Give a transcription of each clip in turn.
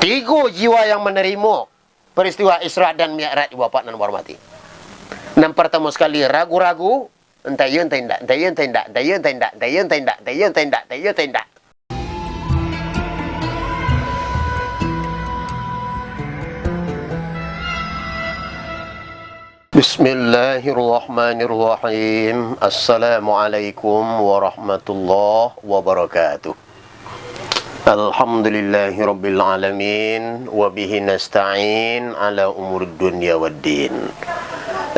Tiga jiwa yang menerima peristiwa Isra dan Mi'raj ibu bapa dan hormati. Yang pertama sekali ragu-ragu, entah ya entah tidak, entah ya entah tidak, entah ya entah tidak, entah ya entah tidak, entah ya entah tidak, entah ya entah tidak. Bismillahirrahmanirrahim. Assalamualaikum warahmatullahi wabarakatuh. Alhamdulillahi rabbil alamin wa bihi nasta'in ala umur dunya waddin.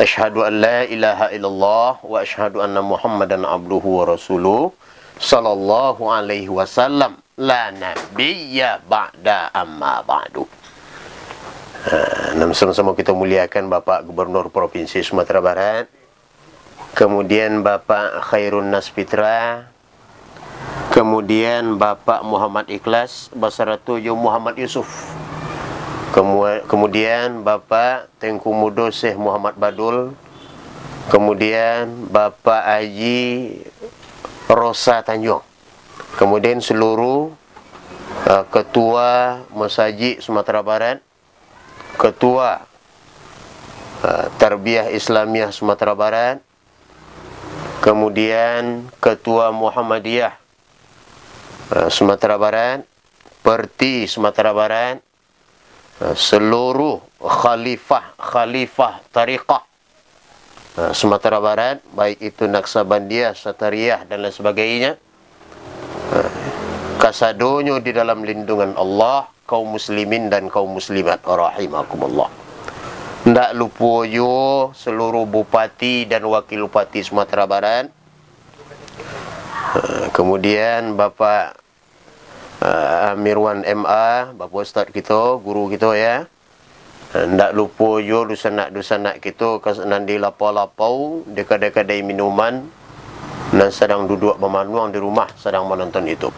Asyhadu an la ilaha illallah wa asyhadu anna Muhammadan abduhu wa rasuluh sallallahu alaihi wasallam la nabiyya ba'da amma ba'du. Sama-sama kita muliakan Bapak Gubernur Provinsi Sumatera Barat, kemudian Bapak Khairun Naspitra, kemudian Bapak Muhammad Ikhlas Basaratu Muhammad Yusuf, kemudian Bapak Tengku Mudo Syekh Muhammad Badul, kemudian Bapak Haji Rosa Tanjung, kemudian seluruh Ketua Masjid Sumatera Barat, Ketua Tarbiyah Islamiyah Sumatera Barat, kemudian Ketua Muhammadiyah Sumatera Barat, Perti Sumatera Barat, seluruh khalifah tariqah Sumatera Barat, baik itu Naksabandiyah, Satariyah dan lain sebagainya, kasadonyo di dalam lindungan Allah, kaum muslimin dan kaum muslimat rahimakumullah. Ndak lupa yo seluruh bupati dan wakil bupati Sumatera Barat, kemudian Bapak Amirwan MA, Bapak Ustaz kita, guru kita ya. Ndak lupa yo dusanak kita nanti lapau-lapau dekat-dekat minuman dan sedang duduk bermanuang di rumah sedang menonton YouTube.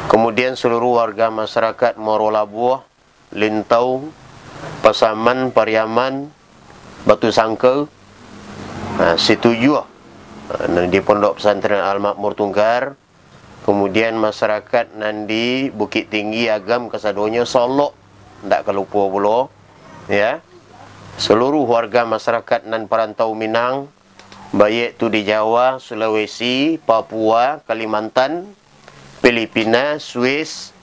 Kemudian seluruh warga masyarakat Moro Labuh, Lintau, Pasaman, Pariaman, Batu Sangka, Situjuh, di Pondok Pesantren Al-Makmur Tunggar, kemudian masyarakat Nandi, Bukit Tinggi, Agam, Kasadonyo, Solok, tidak kelupa pula, ya. Seluruh warga masyarakat nan perantau Minang, baik itu di Jawa, Sulawesi, Papua, Kalimantan, Filipina, Swiss,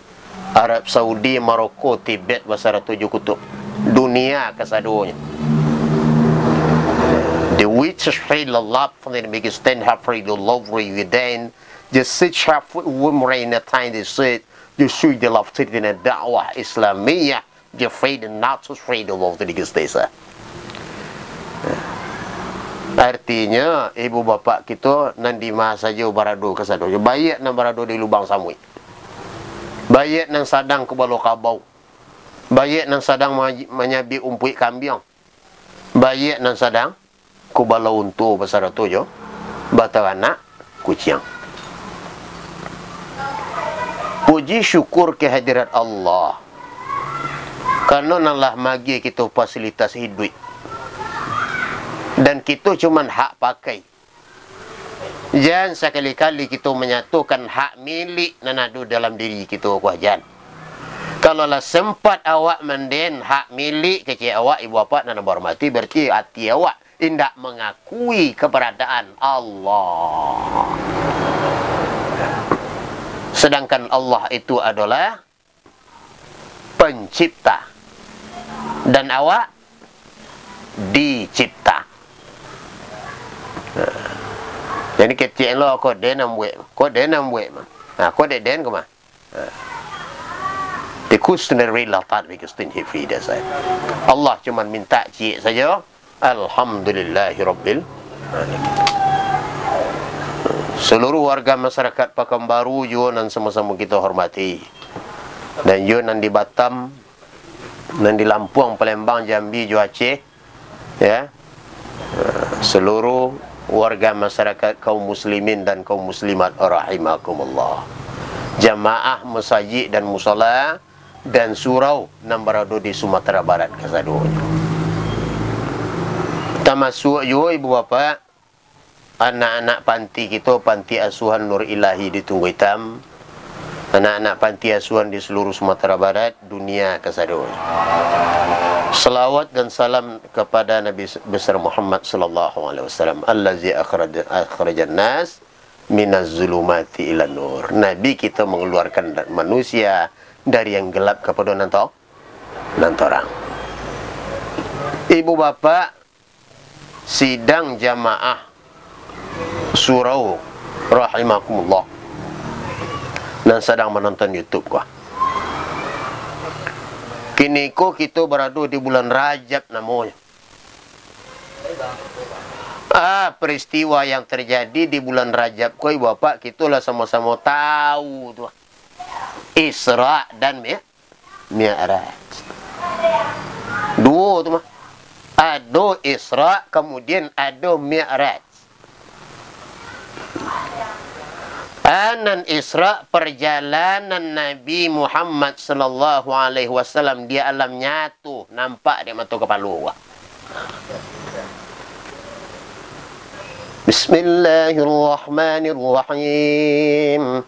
Arab Saudi, Maroko, Tibet, Basara Tujuh Kutub, dunia kesaduanya. The which is free love from the biggest stand have free to love within just such have women in the time they said you should the love to the da'wah Islamiyah the free and not so free to love the biggest desa. Artinya ibu bapa kita nan di mana saja barado kesado. Bayat nan barado di lubang samui. Bayat nan sadang ke balo kabau. Bayat nan sadang menyabi umpui kambing. Bayat nan sadang ke balo untu besar tu jo. Batawana kucing. Puji syukur kehadirat Allah. Karena Allah magi kita fasilitas hidup. Dan kita cuma hak pakai. Jangan sekali-kali kita menyatukan hak milik nanadu dalam diri kita kuajan. Kalau lah sempat awak menden hak milik kecil awak ibu bapa dan hormati, berarti hati awak tidak mengakui keberadaan Allah. Sedangkan Allah itu adalah pencipta dan awak dicipta. Jadi kecil lo kau denam buat mah. Kau den ke mah. Dikusner relatat bikustin hifida saya. Allah cuma minta cik saja. Alhamdulillahirabbil alamin. Seluruh warga masyarakat Pekanbaru juga sama-sama kita hormati. Dan juga di Batam, dan di Lampung, Palembang, Jambi, juga Aceh, ya. Seluruh warga masyarakat kaum muslimin dan kaum muslimat rahimakumullah. Jamaah masjid dan musala dan surau nan berada di Sumatera Barat kasadunya. Termasuk juga ibu bapa anak-anak panti kita, panti asuhan Nur Ilahi di Tunggu Hitam, anak-anak panti asuhan di seluruh Sumatera Barat, dunia kesadun. Salawat dan salam kepada Nabi besar Muhammad sallallahu alaihi wasallam, allazi akhrajan nas minaz zulumati ilan nur. Nabi kita mengeluarkan manusia dari yang gelap kepada nan terang. Ibu bapak sidang jamaah surau rahimakumullah dan sedang menonton YouTube kah. Kini ko kita berada di bulan Rajab namanya. Peristiwa yang terjadi di bulan Rajab koi bapak kita lah sama-sama tahu tu. Isra dan Mi'raj. Dua tu mah. Ada Isra, kemudian ada Mi'raj. Anan Isra, perjalanan Nabi Muhammad sallallahu alaihi wasallam di alam nyatu, nampak di mata kepala. Bismillahirrahmanirrahim.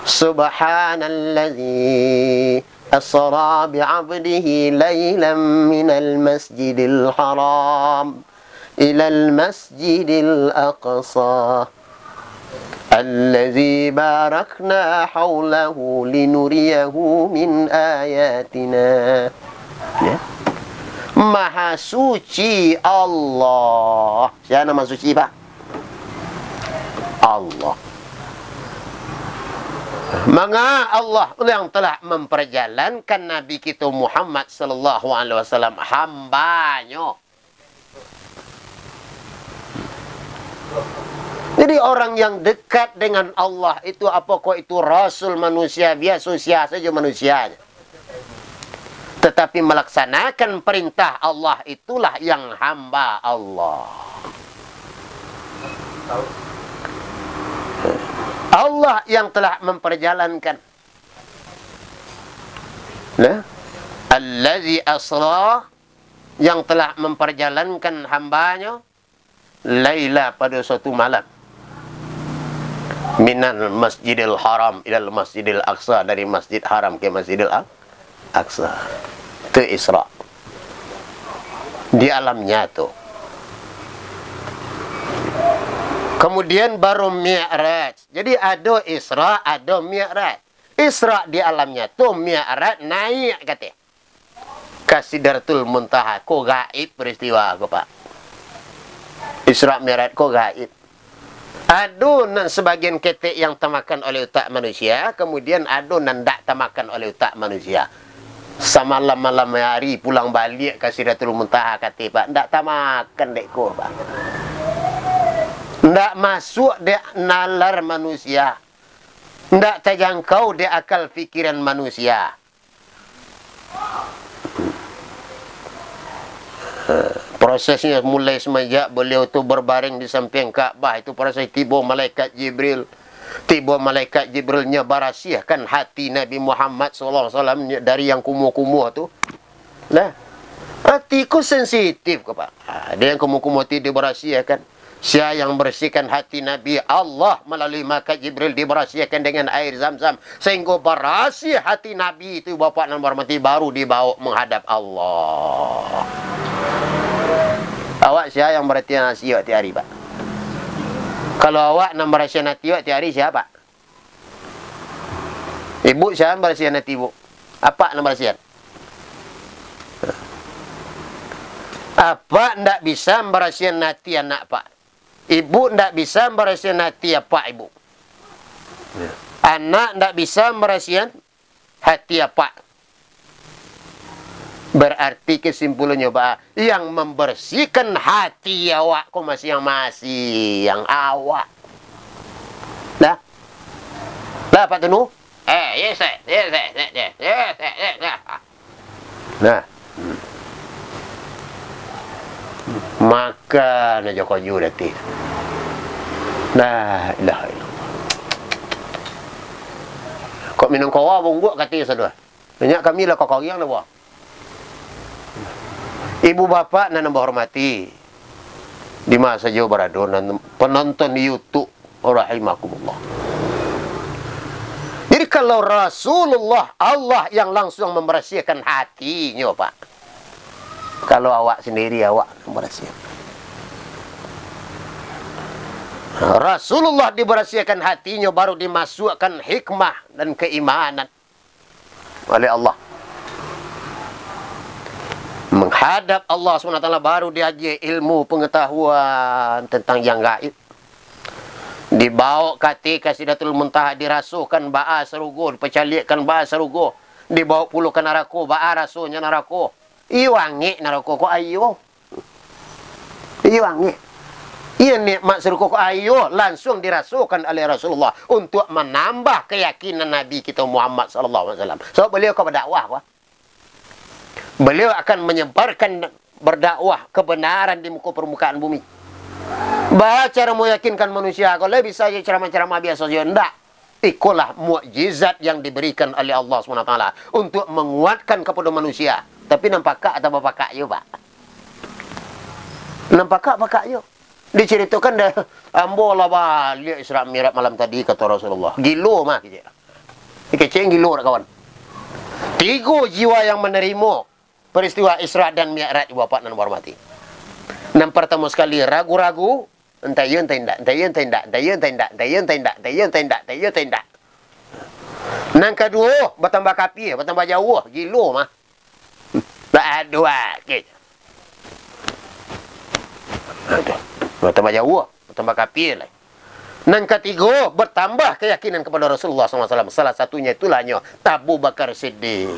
Subhanallazi asra bi'abdihi laylan minal masjidil haram ilal masjidil aqsa allazi barakna hawlahu linuriyahu min ayatina. Ya. Maha suci Allah. Siapa nama suci Pak? Allah. Maka Allah yang telah memperjalankan Nabi kita Muhammad sallallahu alaihi wasallam hambanya. Jadi orang yang dekat dengan Allah itu apakah itu rasul manusia biasa saja manusianya. Tetapi melaksanakan perintah Allah itulah yang hamba Allah. Allah yang telah memperjalankan. Nah, allazi asra, yang telah memperjalankan hambanya laila, pada suatu malam, minal masjidil haram ilal masjidil aqsa, dari masjid haram ke masjidil aqsa. Itu Isra. Di alam nyata. Kemudian baru Mi'raj. Jadi ada Isra, ada Mi'raj. Isra di alamnya tu, Mi'raj naik kata. Ke Sidratul Muntaha. Ko gaib peristiwa aku Pak. Isra Mi'raj ko gaib. Ada sebagian ketek yang temakan oleh otak manusia, kemudian ada yang tak temakan oleh otak manusia. Semalam-malam hari pulang balik ke Sidratul Muntaha kata Pak, tak temakan dek ko Pak. Tidak masuk di nalar manusia. Tidak terjangkau di akal fikiran manusia. Prosesnya mulai semenjak beliau itu berbaring di samping Ka'bah. Itu proses tiba malaikat Jibril. Tiba malaikat Jibrilnya barasiahkan hati Nabi Muhammad SAW dari yang kumuh-kumuh tu. Nah, hatiku sensitif ke Pak. Dia yang kumuh-kumuh itu dibarasiahkan. Siapa yang bersihkan hati Nabi Allah melalui malaikat Jibril, diberasiakan dengan air Zam-Zam sehingga berasi hati Nabi itu Bapak dan Warahmati baru dibawa menghadap Allah. Awak siapa yang berhati nasi waktu hari Pak? Kalau awak nak berasi hati waktu hari siapa? Ibu siapa yang berasi hati ibu? Apa nak berasi? Apa ndak bisa berasi hati anak Pak? Ibu tidak bisa merahsiakan hati apa ibu. Ya. Anak tidak bisa merahsiakan hati apa. Berarti kesimpulannya Pak, yang membersihkan hati awak kok masih yang awak. Dah? Dah Pak Tunu? Yes. Nah. Maka na Joko Ju dati. La ilaha illallah. Kok minum kawa bung buat kata sadua. Banyak kami lah kok yang dah buat. Ibu bapak nan hormati. Di masa jauh berada penonton di YouTube rahimakumullah. Jadi Kalau Rasulullah, Allah yang langsung memberahsiakan hatinya, Pak. Kalau awak sendiri, awak memberahsiakan. Rasulullah diberahsiakan hatinya, baru dimasukkan hikmah dan keimanan oleh Allah. Menghadap Allah SWT baru diajar ilmu pengetahuan tentang yang gaib. Dibawa ke Sidratul Muntaha, dirasuhkan ba'a serugo, dipercalikkan ba'a serugo, dibawa puluh ke neraka, ba'a rasuhnya neraka. Iwangi neraka ko ayo. Iwangi. Ia nikmat serugo ko ayo, langsung dirasuhkan oleh Rasulullah untuk menambah keyakinan Nabi kita Muhammad sallallahu alaihi wasallam. So beliau ke berdakwah, Pak. Beliau akan menyebarkan berdakwah kebenaran di muka permukaan bumi. Cara meyakinkan manusia, kalau bisa ceramah-ceramah biasa saja, tidak. Ikulah mukjizat yang diberikan oleh Allah SWT untuk menguatkan kepada manusia. Tapi nampak atau bapak yo, Pak? Nampak bapak yo? Diceritakan dah, ambo lah balik Isra Mi'raj malam tadi, kata Rasulullah. Gilo mah, keceng gilo kawan. 3 jiwa yang menerima peristiwa Isra dan Mi'raj, Bapak dan hormati. Yang pertama sekali ragu-ragu, entah ya entah tidak, entah ya entah tidak, entah ya entah tidak, entah ya entah tidak, entah ya entah tidak, entah ya entah tidak. Yang kedua, bertambah kapi, bertambah jauh, gilo mah. Dua, gitu. Bertambah jauh, bertambah kapi lah. Yang ketiga, bertambah keyakinan kepada Rasulullah SAW. Salah satunya itulah Abu Bakar Siddiq.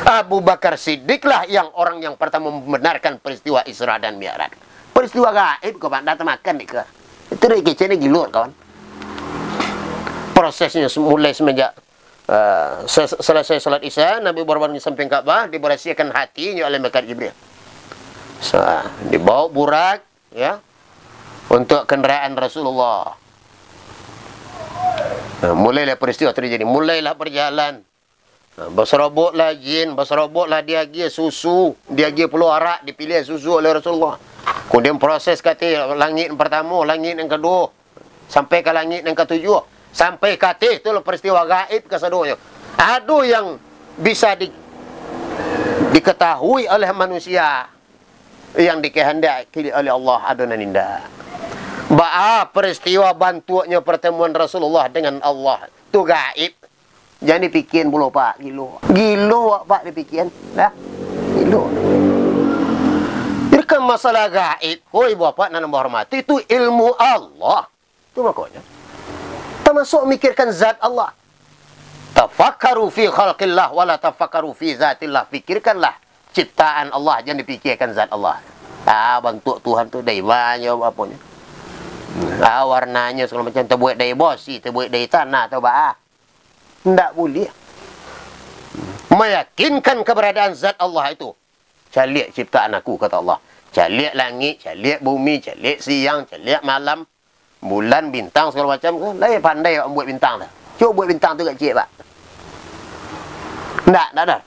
Abu Bakar Siddiq lah yang orang yang pertama membenarkan peristiwa Isra dan Mi'raj. Peristiwa gaib, kawan, datang makan nih ke. Itu dari kecilnya gilur, kawan. Prosesnya mulai semenjak selesai salat Isya, Nabi berbaring di samping Ka'bah, diberahsiakan hatinya oleh malaikat Jibril. So, dibawa burak, ya, untuk kendaraan Rasulullah. Nah, mulailah peristiwa terjadi, mulailah berjalan. Berserobotlah jin, berserobotlah diagia susu, diagia perlu arak, dipilih susu oleh Rasulullah. Kemudian proses kata langit yang pertama, langit yang kedua, sampai ke langit yang ketujuh, sampai kata itulah peristiwa gaib keseduanya. Ada yang bisa diketahui oleh manusia, yang dikehendaki oleh Allah, ada dan tidak. Peristiwa bantuannya pertemuan Rasulullah dengan Allah itu gaib. Jangan dipikirin pula, Pak. Gilo. Gilo, Pak, dipikirin. Dah. Gilo. Jadi kan masalah gaib, hoi Bapak dan hormati, itu ilmu Allah. Itu makanya. Termasuk mikirkan zat Allah. Tafakkaru fi khalqillah wala tafakkaru fi zatillah. Fikirkanlah ciptaan Allah, jangan dipikirkan zat Allah. Bentuk Tuhan tu dari banyak apanya. Warnanya segala macam, terbuat dari bosi, terbuat dari tanah atau ba'ah. Tidak boleh. Meyakinkan keberadaan zat Allah itu. Calik ciptaan aku, kata Allah. Calik langit, calik bumi, calik siang, calik malam, bulan, bintang, segala macam. Lai pandai orang buat bintang dah. Cuba buat bintang tu kat cik, Pak. Tak.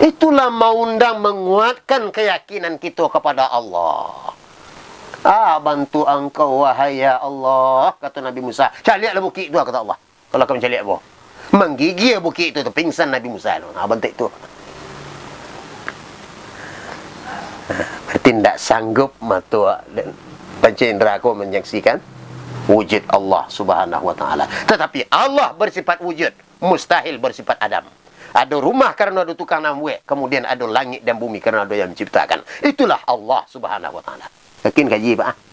Itulah mengundang, menguatkan keyakinan kita kepada Allah. Bantu engkau, wahai ya Allah, kata Nabi Musa. Caliaklah bukit tu, kata Allah. Kalau kamu caliak apa? Menggigil bukit itu, pingsan Nabi Musa. Bentuk tu. Berarti tidak sanggup mata dan panca indera aku menyaksikan wujud Allah Subhanahu wa ta'ala. Tetapi Allah bersifat wujud, mustahil bersifat adam. Ada rumah kerana ada tukang namwe, kemudian ada langit dan bumi kerana ada yang menciptakan. Itulah Allah Subhanahu wa ta'ala. Yakin kaji, Pak?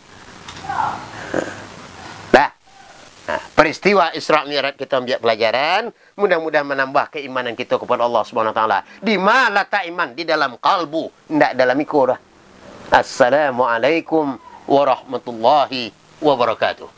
Peristiwa Isra Mi'raj kita ambil pelajaran, mudah-mudahan menambah keimanan kita kepada Allah Subhanahu wa taala. Di mana letak iman? Di dalam kalbu, tidak dalam ikut. Assalamualaikum warahmatullahi wabarakatuh.